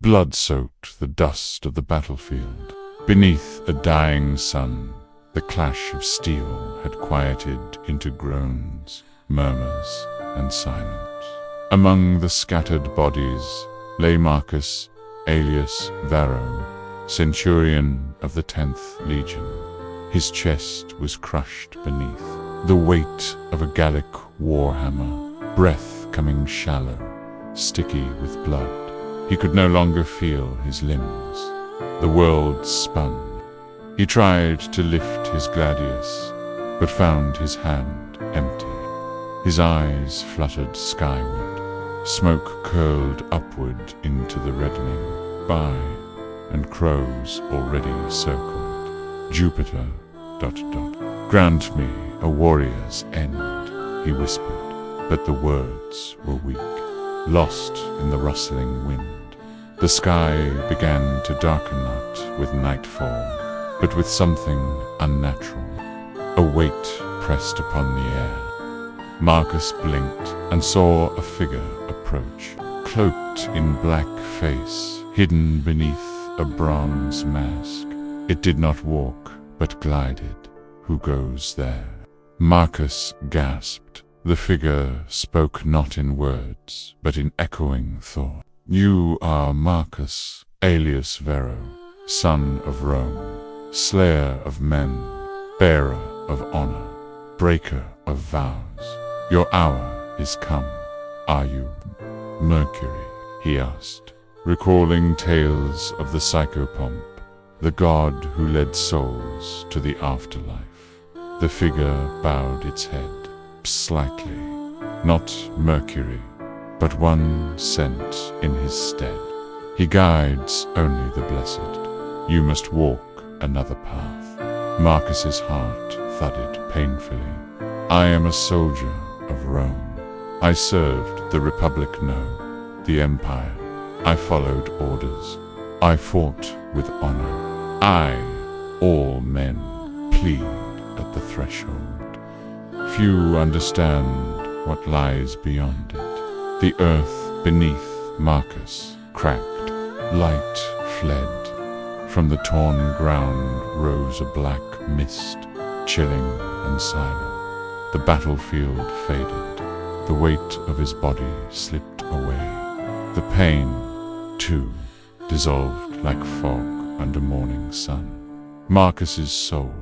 Blood soaked the dust of the battlefield. Beneath a dying sun, the clash of steel had quieted into groans, murmurs, and silence. Among the scattered bodies lay Marcus Aelius Varro, centurion of the 10th Legion. His chest was crushed beneath the weight of a Gallic warhammer, breath coming shallow, sticky with blood. He could no longer feel his limbs. The world spun. He tried to lift his gladius, but found his hand empty. His eyes fluttered skyward. Smoke curled upward into the reddening sky, and crows already circled. Jupiter, ... Grant me a warrior's end, he whispered, but the words were weak, lost in the rustling wind. The sky began to darken not with nightfall, but with something unnatural. A weight pressed upon the air. Marcus blinked and saw a figure approach, cloaked in black face, hidden beneath a bronze mask. It did not walk, but glided. Who goes there? Marcus gasped. The figure spoke not in words, but in echoing thought. You are Marcus Aelius Varro, son of Rome, slayer of men, bearer of honor, breaker of vows. Your hour is come. Are you Mercury? He asked, recalling tales of the psychopomp, the god who led souls to the afterlife. The figure bowed its head slightly. Not Mercury, but one sent in his stead. He guides only the blessed. You must walk another path. Marcus's heart thudded painfully. I am a soldier of Rome. I served the Republic, no, the Empire. I followed orders. I fought with honor. I, all men, plead at the threshold. Few understand what lies beyond it. The earth beneath Marcus cracked. Light fled. From the torn ground rose a black mist, chilling and silent. The battlefield faded. The weight of his body slipped away. The pain, too, dissolved like fog under morning sun. Marcus's soul,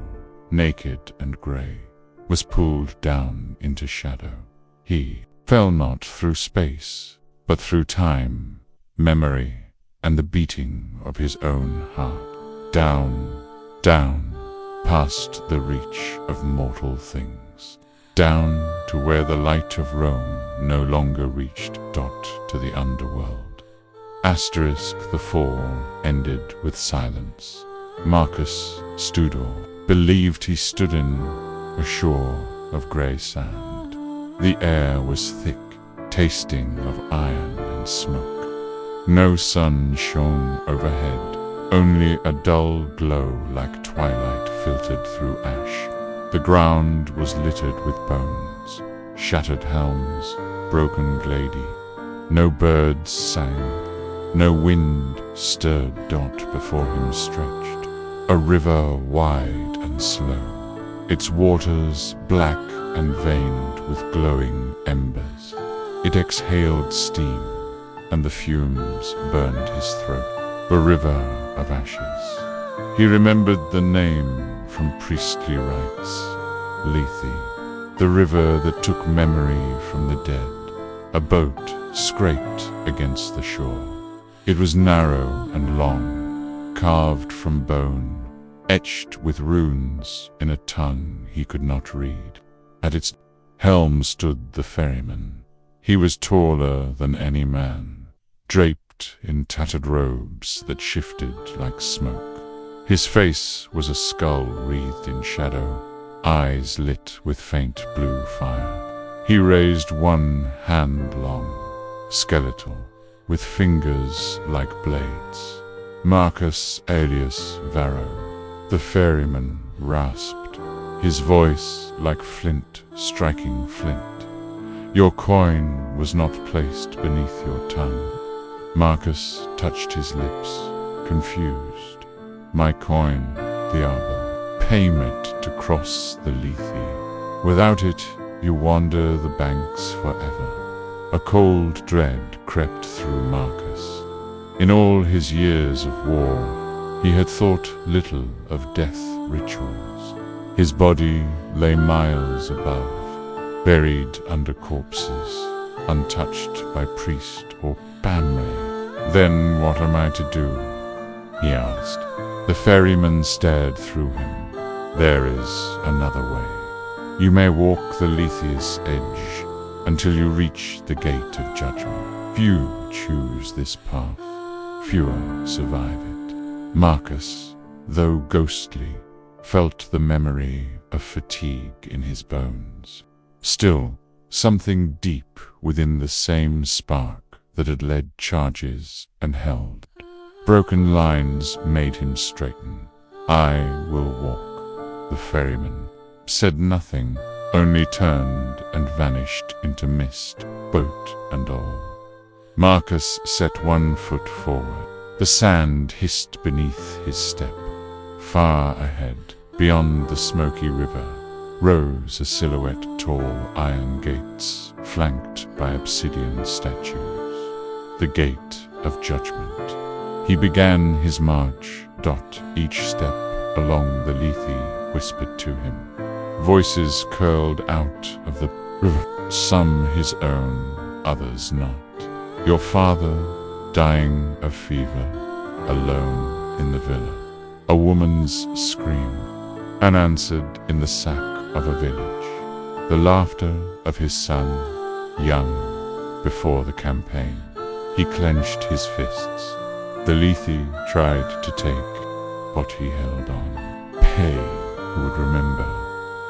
naked and grey, was pulled down into shadow. He fell not through space, but through time, memory, and the beating of his own heart. Down, down, past the reach of mortal things. Down to where the light of Rome no longer reached. To the underworld. The fall ended with silence. Marcus Studor believed he stood in a shore of grey sand. The air was thick, tasting of iron and smoke. No sun shone overhead, only a dull glow like twilight filtered through ash. The ground was littered with bones, shattered helms, broken glady. No birds sang, no wind stirred. Before him stretched a river wide and slow, its waters black and veined with glowing embers. It exhaled steam, and the fumes burned his throat. A river of ashes. He remembered the name from priestly rites. Lethe, the river that took memory from the dead. A boat scraped against the shore. It was narrow and long, carved from bone, etched with runes in a tongue he could not read. At its helm stood the ferryman. He was taller than any man, draped in tattered robes that shifted like smoke. His face was a skull wreathed in shadow, eyes lit with faint blue fire. He raised one hand long, skeletal, with fingers like blades. Marcus Aelius Varro, the ferryman, rasped, his voice like flint striking flint. Your coin was not placed beneath your tongue. Marcus touched his lips, confused. My coin, the arbor, payment to cross the Lethe. Without it, you wander the banks forever. A cold dread crept through Marcus. In all his years of war, he had thought little of death rituals. His body lay miles above, buried under corpses, untouched by priest or family. Then what am I to do? He asked. The ferryman stared through him. There is another way. You may walk the Lethe's edge until you reach the gate of judgment. Few choose this path. Fewer survive it. Marcus, though ghostly, felt the memory of fatigue in his bones. Still, something deep within the same spark that had led charges and held. Broken lines made him straighten. I will walk. The ferryman said nothing, only turned and vanished into mist, boat and all. Marcus set one foot forward. The sand hissed beneath his step. Far ahead, beyond the smoky river, rose a silhouette tall iron gates, flanked by obsidian statues. The Gate of Judgment. He began his march. Each step along the Lethe whispered to him. Voices curled out of the river, some his own, others not. Your father, dying of fever, alone in the villa. A woman's scream, unanswered in the sack of a village. The laughter of his son, young, before the campaign. He clenched his fists. The Lethe tried to take what he held on. Pay, who would remember.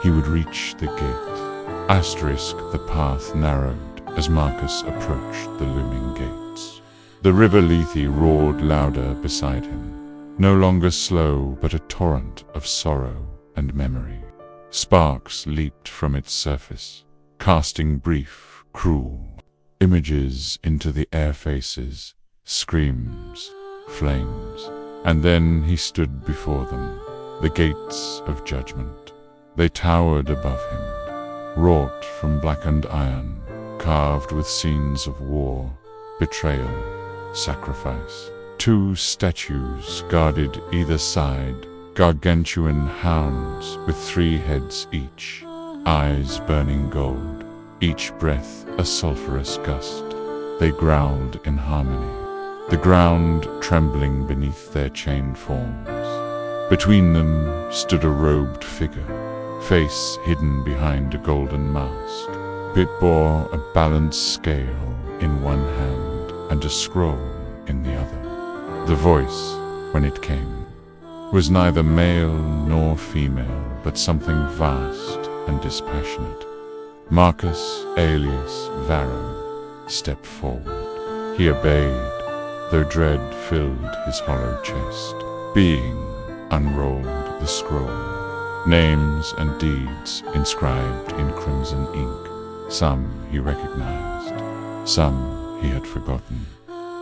He would reach the gate. Asterisk, the path narrowed as Marcus approached the looming gates. The River Lethe roared louder beside him, no longer slow but a torrent of sorrow and memory. Sparks leaped from its surface, casting brief, cruel images into the air faces, screams, flames, and then he stood before them, the gates of judgment. They towered above him, wrought from blackened iron, carved with scenes of war, betrayal, sacrifice. Two statues guarded either side, gargantuan hounds with 3 heads each, eyes burning gold, each breath a sulphurous gust. They growled in harmony, the ground trembling beneath their chained forms. Between them stood a robed figure, face hidden behind a golden mask. It bore a balanced scale in one hand and a scroll in the other. The voice, when it came, was neither male nor female, but something vast and dispassionate. Marcus Aelius Varro stepped forward. He obeyed, though dread filled his hollow chest. Being unrolled the scroll, names and deeds inscribed in crimson ink. Some he recognized, some he had forgotten.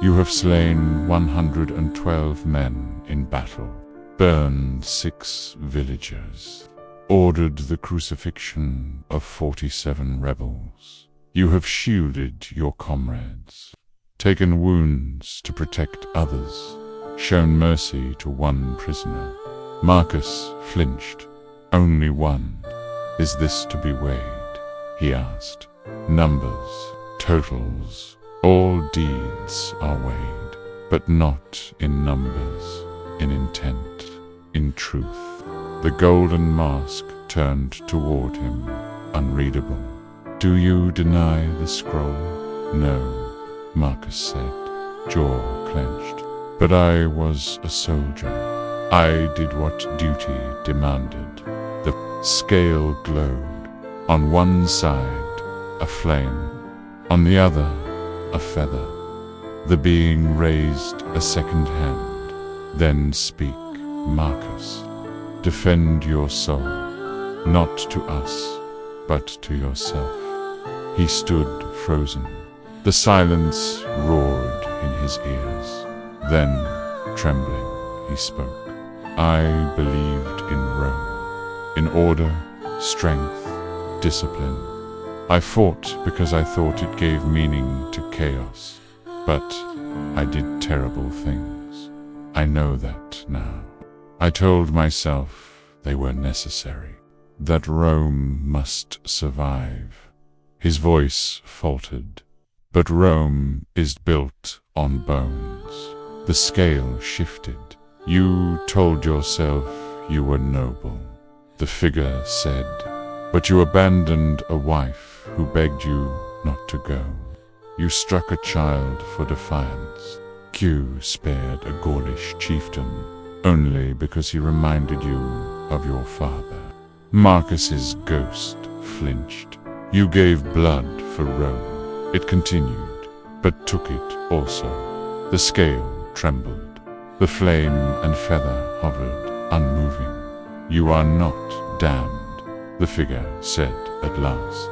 You have slain 112 men in battle, burned 6 villagers, ordered the crucifixion of 47 rebels. You have shielded your comrades, taken wounds to protect others, shown mercy to 1 prisoner. Marcus flinched. Only 1. Is this to be weighed? He asked. Numbers, totals, all deeds are weighed, but not in numbers, in intent, in truth. The golden mask turned toward him, unreadable. Do you deny the scroll? No, Marcus said, jaw clenched. But I was a soldier. I did what duty demanded. The scale glowed. On one side, a flame. On the other, a feather. The being raised a second hand. Then speak, Marcus. Defend your soul, not to us, but to yourself. He stood frozen. The silence roared in his ears. Then, trembling, he spoke. I believed in Rome, in order, strength, discipline. I fought because I thought it gave meaning to chaos, but I did terrible things. I know that now. I told myself they were necessary, that Rome must survive. His voice faltered. But Rome is built on bones. The scale shifted. You told yourself you were noble. The figure said, but you abandoned a wife who begged you not to go. You struck a child for defiance. Q spared a Gaulish chieftain only because he reminded you of your father. Marcus's ghost flinched. You gave blood for Rome. It continued, but took it also. The scale trembled. The flame and feather hovered, unmoving. You are not damned, the figure said at last.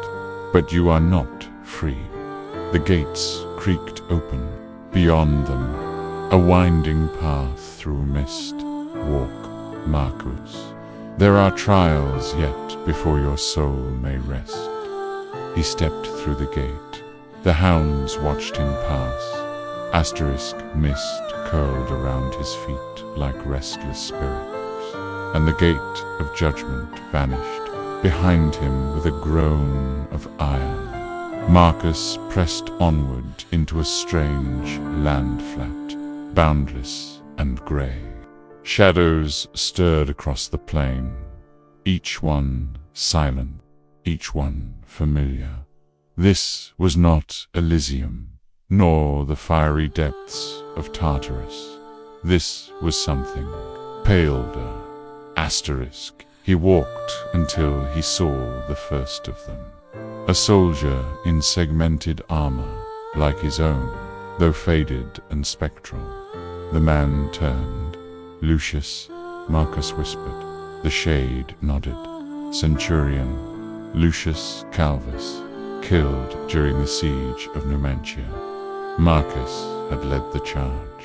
But you are not free. The gates creaked open. Beyond them, a winding path through mist. Walk, Marcus. There are trials yet before your soul may rest. He stepped through the gate. The hounds watched him pass. Asterisk mist curled around his feet like restless spirits, and the gate of judgment vanished behind him with a groan of iron. Marcus pressed onward into a strange land flat, boundless and grey. Shadows stirred across the plain, each one silent, each one familiar. This was not Elysium, nor the fiery depths of Tartarus. This was something paler. Asterisk. He walked until he saw the first of them. A soldier in segmented armor, like his own, though faded and spectral. The man turned. Lucius, Marcus whispered. The shade nodded. Centurion, Lucius Calvus, killed during the siege of Numantia. Marcus had led the charge.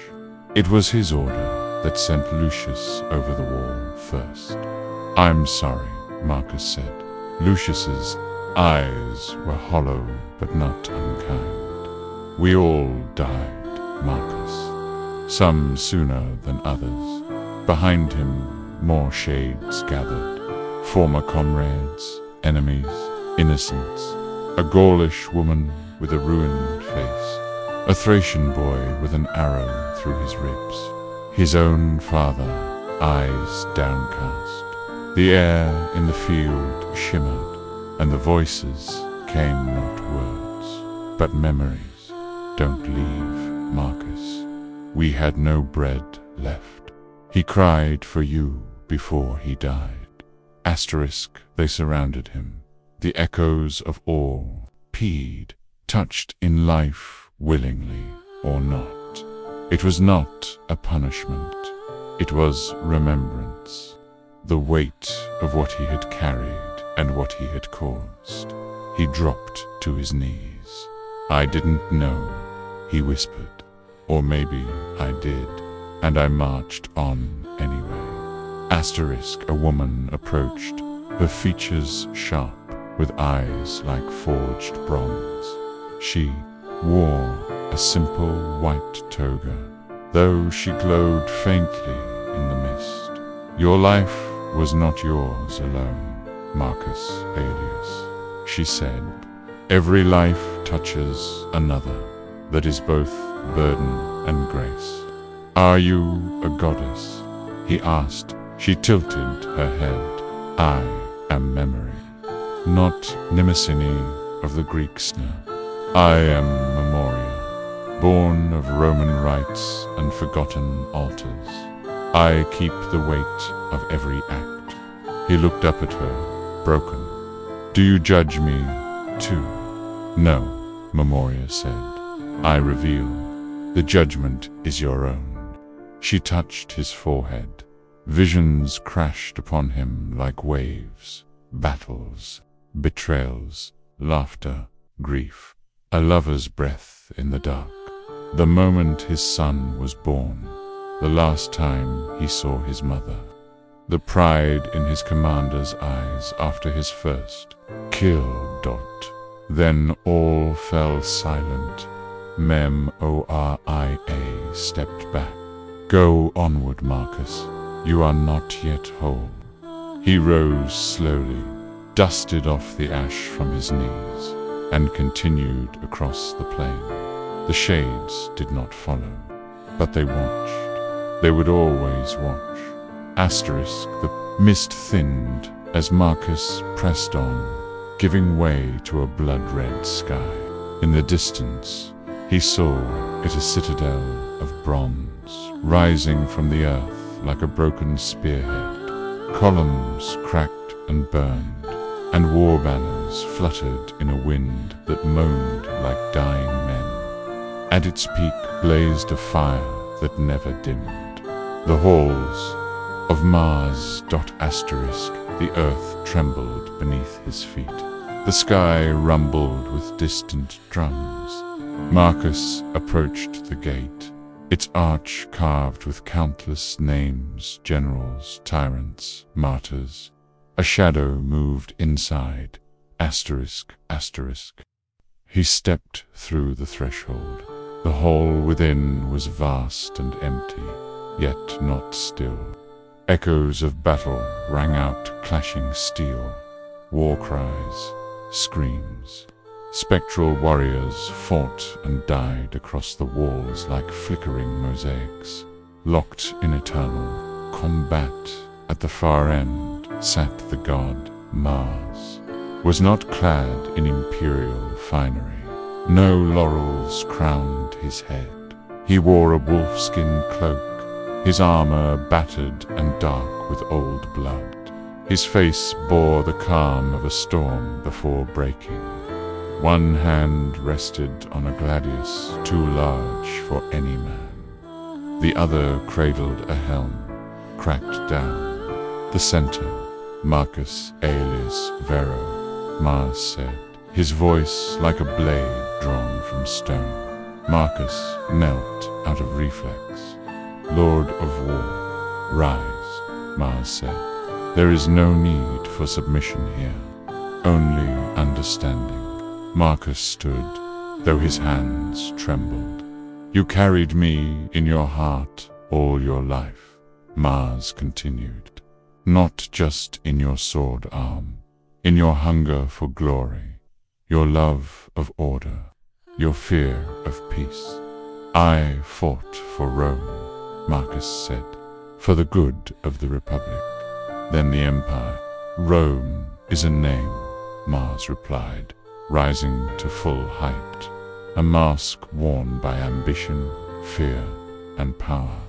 It was his order that sent Lucius over the wall first. I'm sorry, Marcus said. Lucius's eyes were hollow but not unkind. We all died, Marcus. Some sooner than others. Behind him, more shades gathered. Former comrades, enemies, innocents. A Gaulish woman with a ruined face. A Thracian boy with an arrow through his ribs. His own father, eyes downcast. The air in the field shimmered, and the voices came not words, but memories. Don't leave, Marcus. We had no bread left. He cried for you before he died. Asterisk, they surrounded him. The echoes of all, peed, touched in life willingly or not. It was not a punishment. It was remembrance. The weight of what he had carried and what he had caused. He dropped to his knees. I didn't know, he whispered. Or maybe I did, and I marched on anyway. Asterisk, a woman approached, her features sharp, with eyes like forged bronze. She wore a simple white toga, though she glowed faintly in the mist. Your life was not yours alone, Marcus Aelius, she said. Every life touches another, that is both burden and grace. Are you a goddess? He asked. She tilted her head. I am memory. Not Mnemosyne of the Greek snare. I am Memoria, born of Roman rites and forgotten altars. I keep the weight of every act. He looked up at her, broken. Do you judge me, too? No, Memoria said. I reveal. The judgment is your own. She touched his forehead. Visions crashed upon him like waves. Battles, betrayals, laughter, grief. A lover's breath in the dark. the moment his son was born, the last time he saw his mother. The pride in his commander's eyes after his first kill. Then all fell silent. Memoria stepped back. Go onward, Marcus. You are not yet whole. He rose slowly, dusted off the ash from his knees, and continued across the plain. The shades did not follow, but they watched. They would always watch. The mist thinned as Marcus pressed on, giving way to a blood-red sky. In the distance, he saw it a citadel of bronze, rising from the earth like a broken spearhead. Columns cracked and burned, and war banners fluttered in a wind that moaned like dying men. At its peak blazed a fire that never dimmed. The halls of Mars. The earth trembled beneath his feet. The sky rumbled with distant drums. Marcus approached the gate, its arch carved with countless names, generals, tyrants, martyrs. A shadow moved inside. He stepped through the threshold. The hall within was vast and empty, yet not still. Echoes of battle rang out, clashing steel, war cries, screams. Spectral warriors fought and died across the walls like flickering mosaics. Locked in eternal combat, at the far end sat the god Mars. Was not clad in imperial finery. No laurels crowned his head. He wore a wolfskin cloak, his armor battered and dark with old blood. His face bore the calm of a storm before breaking. One hand rested on a gladius too large for any man. The other cradled a helm, cracked down. The center, Marcus Aelius Varro, Mars said, his voice like a blade drawn from stone. Marcus knelt out of reflex. Lord of war, rise, Mars said. There is no need for submission here, only understanding. Marcus stood, though his hands trembled. You carried me in your heart all your life, Mars continued. Not just in your sword arm, in your hunger for glory, your love of order, your fear of peace. I fought for Rome, Marcus said, for the good of the Republic, then the Empire. Rome is a name, Mars replied, rising to full height, a mask worn by ambition, fear, and power.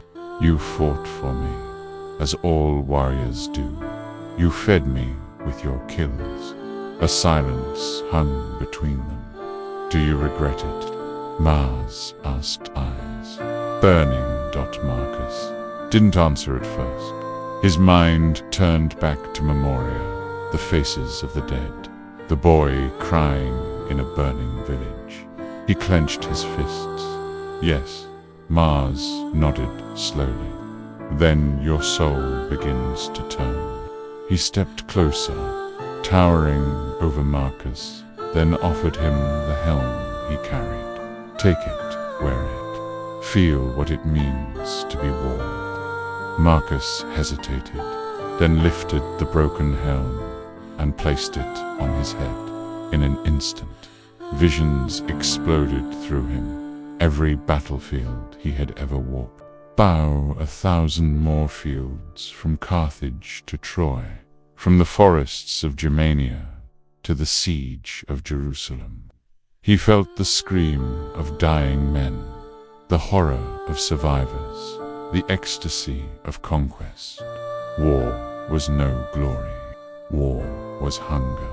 You fought for me, as all warriors do. You fed me with your kills. A silence hung between them. Do you regret it? Mars asked eyes. Burning. Marcus didn't answer at first. His mind turned back to Memoria, the faces of the dead, the boy crying in a burning village. He clenched his fists. Yes, Mars nodded slowly. Then your soul begins to turn. He stepped closer, towering over Marcus, then offered him the helm he carried. Take it, wear it. Feel what it means to be worn. Marcus hesitated, then lifted the broken helm and placed it on his head. In an instant, visions exploded through him. Every battlefield he had ever walked. Bow 1,000 more fields, from Carthage to Troy, from the forests of Germania to the siege of Jerusalem. He felt the scream of dying men, the horror of survivors, the ecstasy of conquest. War was no glory. War was hunger.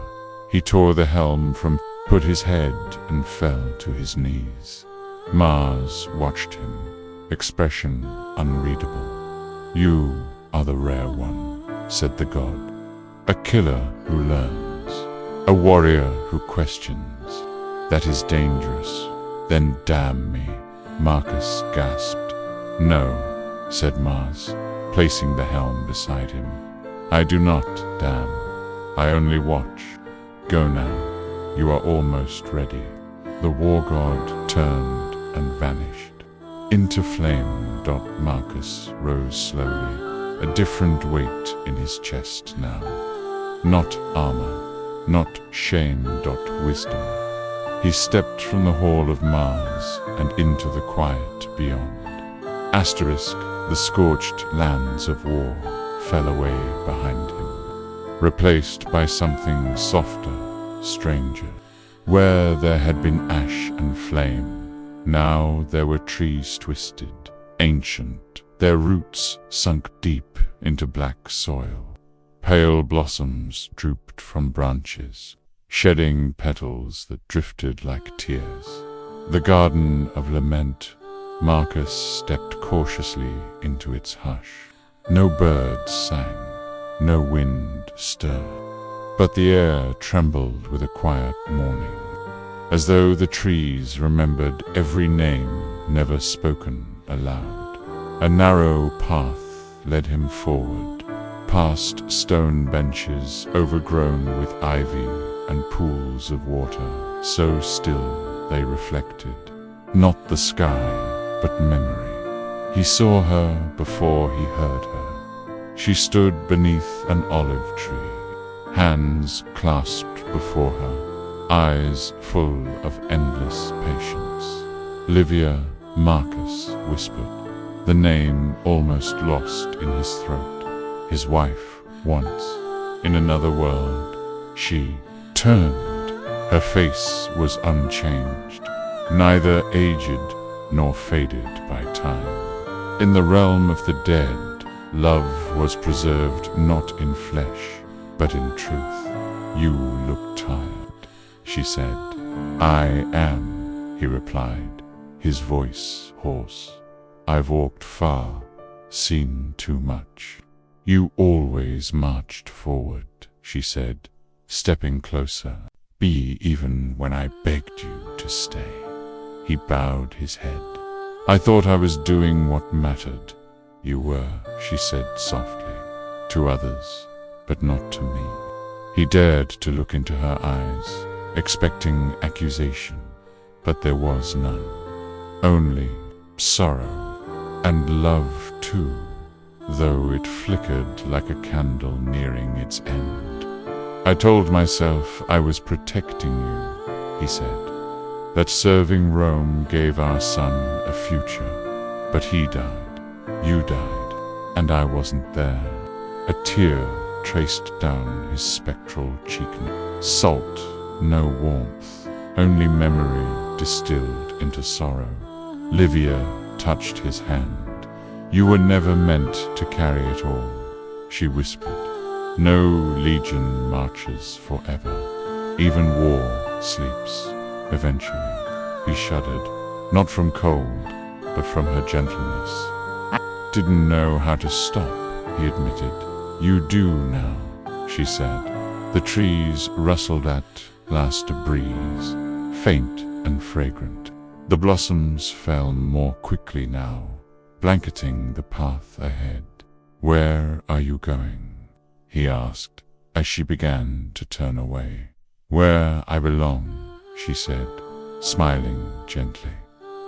He tore the helm from, put his head, and fell to his knees. Mars watched him, expression unreadable. You are the rare one, said the god. A killer who learns, a warrior who questions. That is dangerous. Then damn me. Marcus gasped. "No," said Mars, placing the helm beside him. "I do not, damn. I only watch. Go now. You are almost ready." The war god turned and vanished. Into flame. Marcus rose slowly, a different weight in his chest now. Not armor, not shame. Wisdom. He stepped from the hall of Mars and into the quiet beyond. Asterisk, the scorched lands of war fell away behind him, replaced by something softer, stranger. Where there had been ash and flame, now there were trees twisted, ancient, their roots sunk deep into black soil. Pale blossoms drooped from branches, shedding petals that drifted like tears. The Garden of Lament. Marcus stepped cautiously into its hush. No birds sang, no wind stirred, but the air trembled with a quiet mourning, as though the trees remembered every name never spoken aloud. A narrow path led him forward, past stone benches overgrown with ivy and pools of water, so still they reflected, not the sky, but memory. He saw her before he heard her. She stood beneath an olive tree, hands clasped before her, eyes full of endless patience. "Livia," Marcus whispered, the name almost lost in his throat. His wife, once, in another world. She turned. Her face was unchanged, neither aged nor faded by time. In the realm of the dead, love was preserved not in flesh, but in truth. "You look tired," she said. "I am," he replied, his voice hoarse. "I've walked far, seen too much." "You always marched forward," she said, stepping closer. "Be even when I begged you to stay." He bowed his head. "I thought I was doing what mattered." "You were," she said softly, "to others, but not to me." He dared to look into her eyes, expecting accusation, but there was none. Only sorrow, and love too, though it flickered like a candle nearing its end. "I told myself I was protecting you," he said, "that serving Rome gave our son a future. But he died, you died, and I wasn't there." A tear traced down his spectral cheek. Salt, no warmth, only memory distilled into sorrow. Livia touched his hand. "You were never meant to carry it all," she whispered. "No legion marches forever. Even war sleeps, eventually." He shuddered, not from cold, but from her gentleness. "I didn't know how to stop," he admitted. "You do now," she said. The trees rustled at last a breeze, faint and fragrant. The blossoms fell more quickly now, blanketing the path ahead. "Where are you going?" he asked, as she began to turn away. "Where I belong," she said, smiling gently.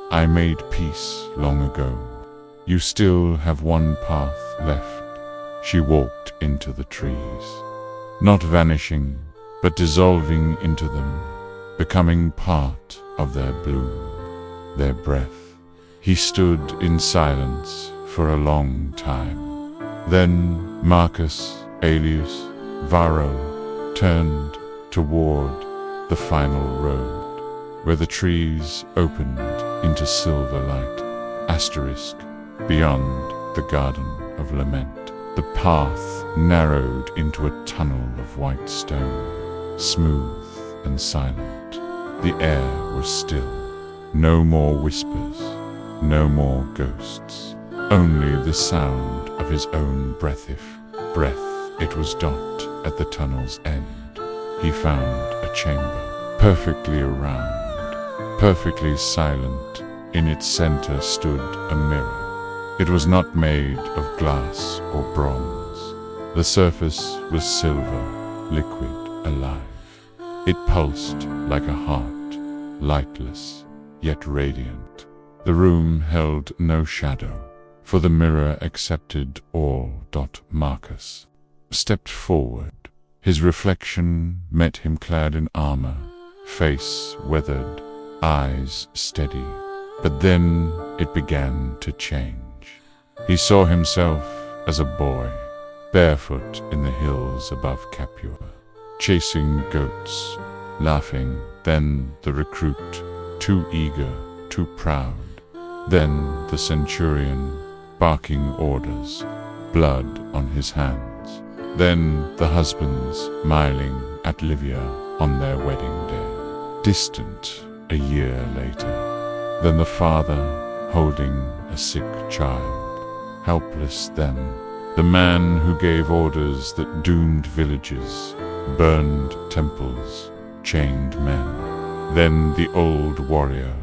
"I made peace long ago. You still have one path left." She walked into the trees, not vanishing, but dissolving into them, becoming part of their bloom, their breath. He stood in silence for a long time. Then Marcus Aelius Varro turned toward the final road, where the trees opened into silver light. Asterisk, beyond the Garden of Lament. The path narrowed into a tunnel of white stone, smooth and silent. The air was still. No more whispers, no more ghosts. Only the sound of his own breath. It was dot at the tunnel's end. He found a chamber, perfectly round, perfectly silent, In its center stood a mirror. It was not made of glass or bronze. The surface was silver, liquid, alive. It pulsed like a heart, lightless, yet radiant. The room held no shadow, for the mirror accepted all. Marcus stepped forward. His reflection met him clad in armor, face weathered, eyes steady. But then it began to change. He saw himself as a boy, barefoot in the hills above Capua, chasing goats, laughing. Then the recruit, too eager, too proud. Then the centurion, barking orders, blood on his hands. Then the husbands, smiling at Livia on their wedding day, distant a year later. Then the father, holding a sick child, helpless then. The man who gave orders that doomed villages, burned temples, chained men. Then the old warrior,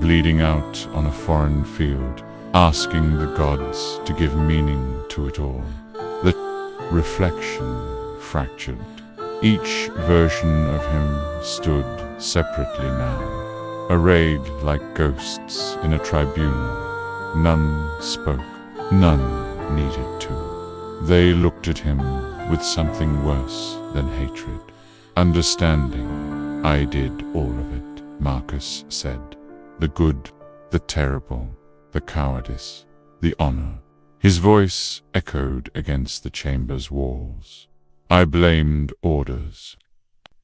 bleeding out on a foreign field, asking the gods to give meaning to it all. The reflection fractured. Each version of him stood separately now, arrayed like ghosts in a tribunal. None spoke, none needed to. They looked at him with something worse than hatred. Understanding. I did all of it, Marcus said. The good, the terrible, the cowardice, the honor. His voice echoed against the chamber's walls. I blamed orders,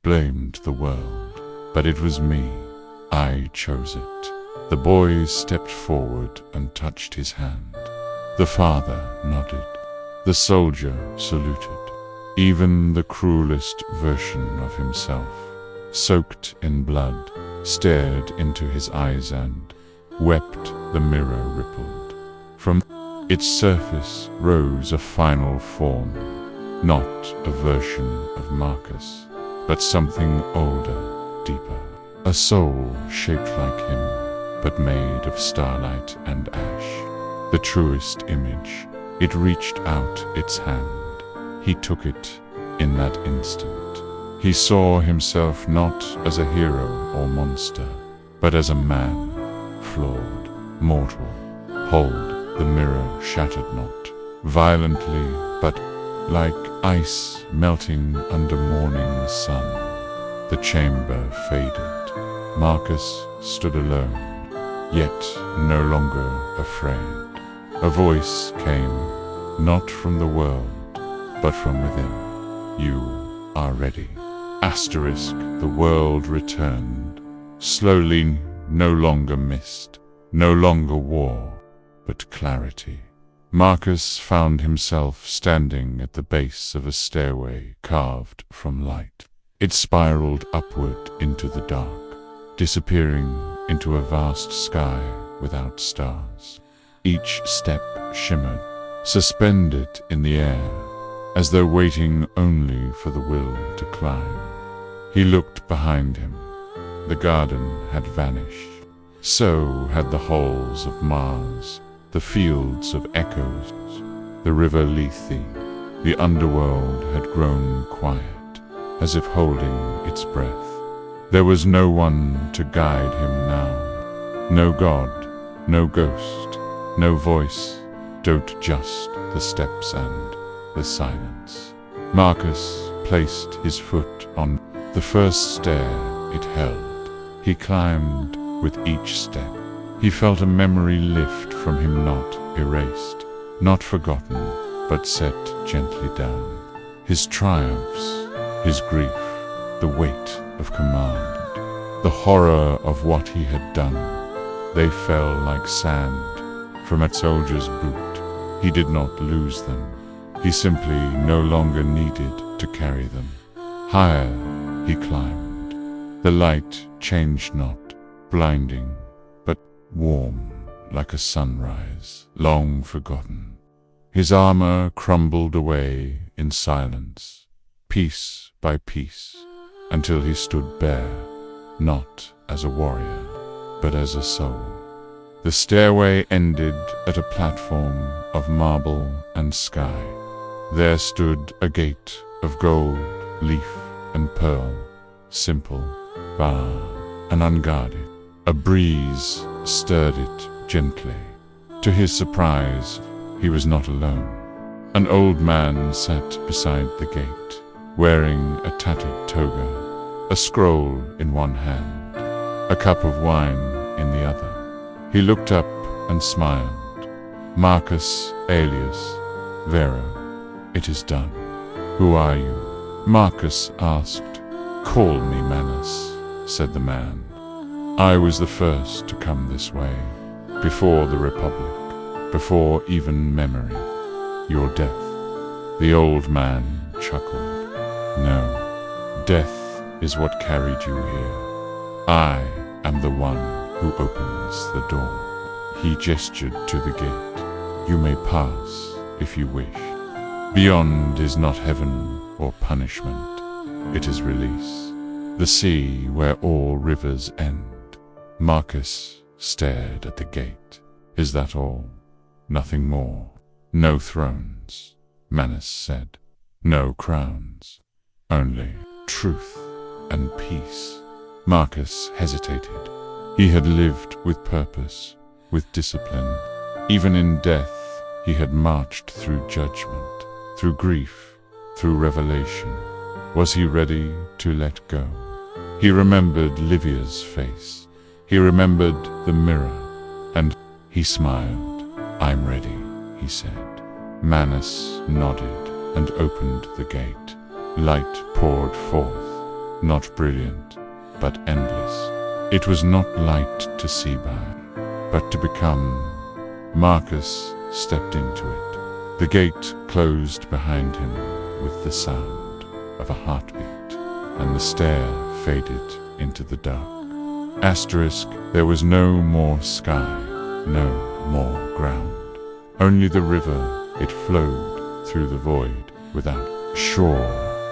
blamed the world, but it was me. I chose it. The boy stepped forward and touched his hand. The father nodded. The soldier saluted. Even the cruelest version of himself, soaked in blood, stared into his eyes and wept. The mirror rippled. From its surface rose a final form, not a version of Marcus, but something older, deeper. A soul shaped like him, but made of starlight and ash. The truest image. It reached out its hand. He took it in that instant. He saw himself not as a hero or monster, but as a man, flawed, mortal. Hold. The mirror shattered not, violently, but like ice melting under morning sun. The chamber faded. Marcus stood alone, yet no longer afraid. A voice came, not from the world, but from within. You are ready. Asterisk, the world returned, slowly, no longer mist, no longer war, but clarity. Marcus found himself standing at the base of a stairway carved from light. It spiraled upward into the dark, disappearing into a vast sky without stars. Each step shimmered, suspended in the air, as though waiting only for the will to climb. He looked behind him. The garden had vanished. So had the halls of Mars, the fields of echoes, the River Lethe. The underworld had grown quiet, as if holding its breath. There was no one to guide him now. No god, no ghost, no voice, just the steps and the silence. Marcus placed his foot on the first stair it held. He climbed with each step. He felt a memory lift from him, not erased, not forgotten, but set gently down. His triumphs, his grief, the weight of command, the horror of what he had done, they fell like sand from a soldier's boot. He did not lose them. He simply no longer needed to carry them. Higher he climbed. The light changed not, blinding, but warm like a sunrise, long forgotten. His armor crumbled away in silence, piece by piece, until he stood bare, not as a warrior, but as a soul. The stairway ended at a platform of marble and sky. There stood a gate of gold, leaf, and pearl, simple, bar, and unguarded. A breeze stirred it gently. To his surprise, he was not alone. An old man sat beside the gate, wearing a tattered toga, a scroll in one hand, a cup of wine in the other. He looked up and smiled. Marcus Aelius Varro, it is done. Who are you? Marcus asked. Call me Manus, said the man. I was the first to come this way, before the Republic, before even memory. Your death. The old man chuckled. No, death is what carried you here. I am the one who opens the door. He gestured to the gate. You may pass if you wish. Beyond is not heaven or punishment. It is release. The sea where all rivers end. Marcus stared at the gate. Is that all? Nothing more? No thrones, Manus said. No crowns. Only truth and peace. Marcus hesitated. He had lived with purpose, with discipline. Even in death, he had marched through judgment, through grief, through revelation. Was he ready to let go? He remembered Livia's face. He remembered the mirror, and he smiled. I'm ready, he said. Manus nodded and opened the gate. Light poured forth, not brilliant, but endless. It was not light to see by, but to become. Marcus stepped into it. The gate closed behind him with the sound of a heartbeat, and the stair faded into the dark. Asterisk, there was no more sky, no more ground. Only the river, it flowed through the void without shore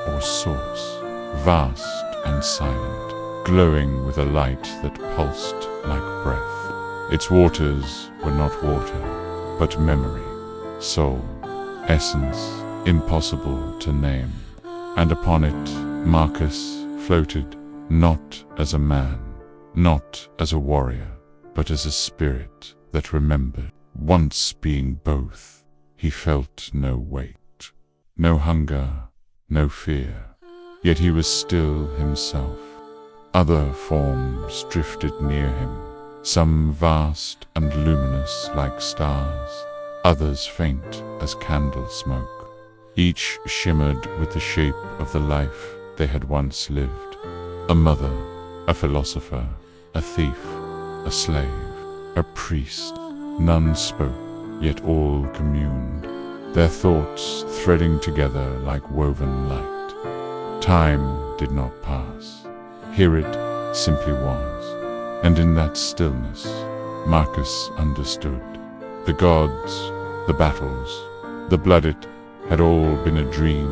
or source, vast and silent, glowing with a light that pulsed like breath. Its waters were not water, but memory, soul, essence, impossible to name. And upon it, Marcus floated, not as a man, not as a warrior, but as a spirit that remembered. Once being both, he felt no weight, no hunger, no fear, yet he was still himself. Other forms drifted near him, some vast and luminous like stars, others faint as candle smoke. Each shimmered with the shape of the life they had once lived. A mother, a philosopher, a thief, a slave, a priest. None spoke, yet all communed, their thoughts threading together like woven light. Time did not pass. Here it simply was. And in that stillness, Marcus understood. The gods, the battles, the blooded had all been a dream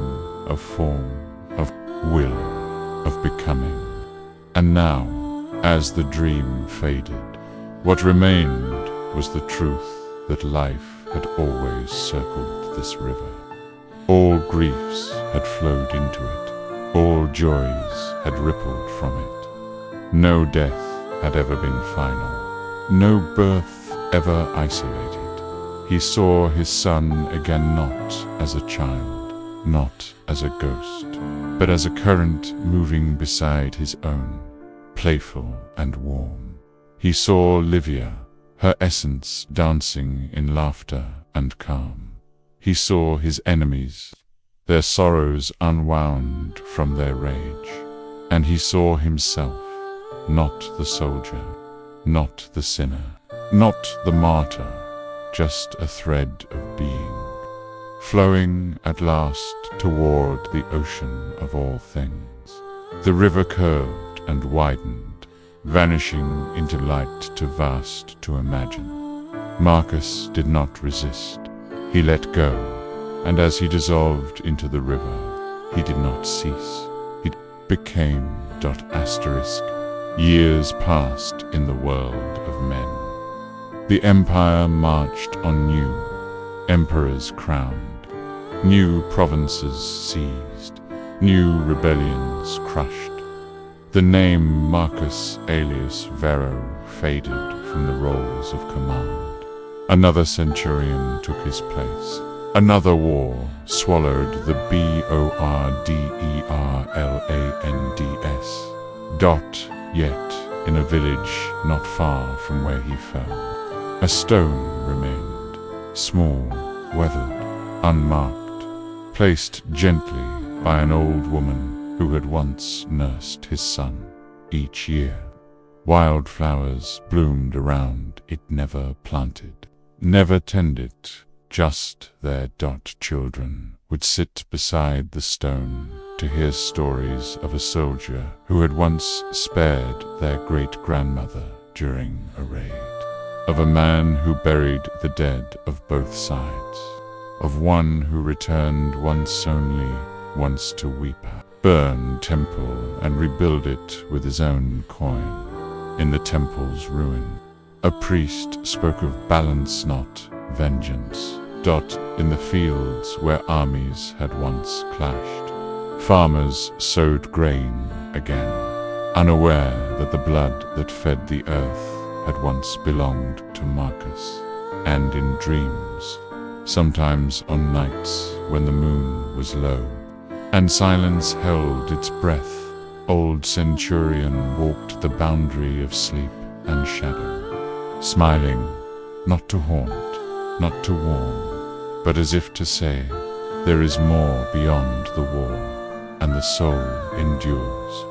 of form, of will, of becoming. And now, as the dream faded, what remained was the truth that life had always circled this river. All griefs had flowed into it. All joys had rippled from it. No death had ever been final. No birth ever isolated. He saw his son again not as a child, not as a ghost, but as a current moving beside his own, playful and warm. He saw Livia, her essence dancing in laughter and calm. He saw his enemies, their sorrows unwound from their rage. And he saw himself, not the soldier, not the sinner, not the martyr, just a thread of being, flowing at last toward the ocean of all things. The river curved and widened, vanishing into light too vast to imagine. Marcus did not resist. He let go, and as he dissolved into the river, he did not cease. He became ... Years passed in the world of men. The empire marched on new, emperors crowned, new provinces seized, new rebellions crushed. The name Marcus Aelius Varro faded from the rolls of command. Another centurion took his place. Another war swallowed the Borderlands. Yet, in a village not far from where he fell, a stone remained, small, weathered, unmarked, placed gently by an old woman who had once nursed his son. Each year, wildflowers bloomed around it, never planted, never tended. Just their children would sit beside the stone to hear stories of a soldier who had once spared their great-grandmother during a raid, of a man who buried the dead of both sides, of one who returned once to weep, burn temple and rebuild it with his own coin. In the temple's ruin, a priest spoke of balance, not vengeance. In the fields where armies had once clashed, farmers sowed grain again, unaware that the blood that fed the earth had once belonged to Marcus. And in dreams, sometimes on nights when the moon was low, and silence held its breath, old centurion walked the boundary of sleep and shadow, smiling, not to haunt, not to warn, but as if to say, there is more beyond the wall, and the soul endures.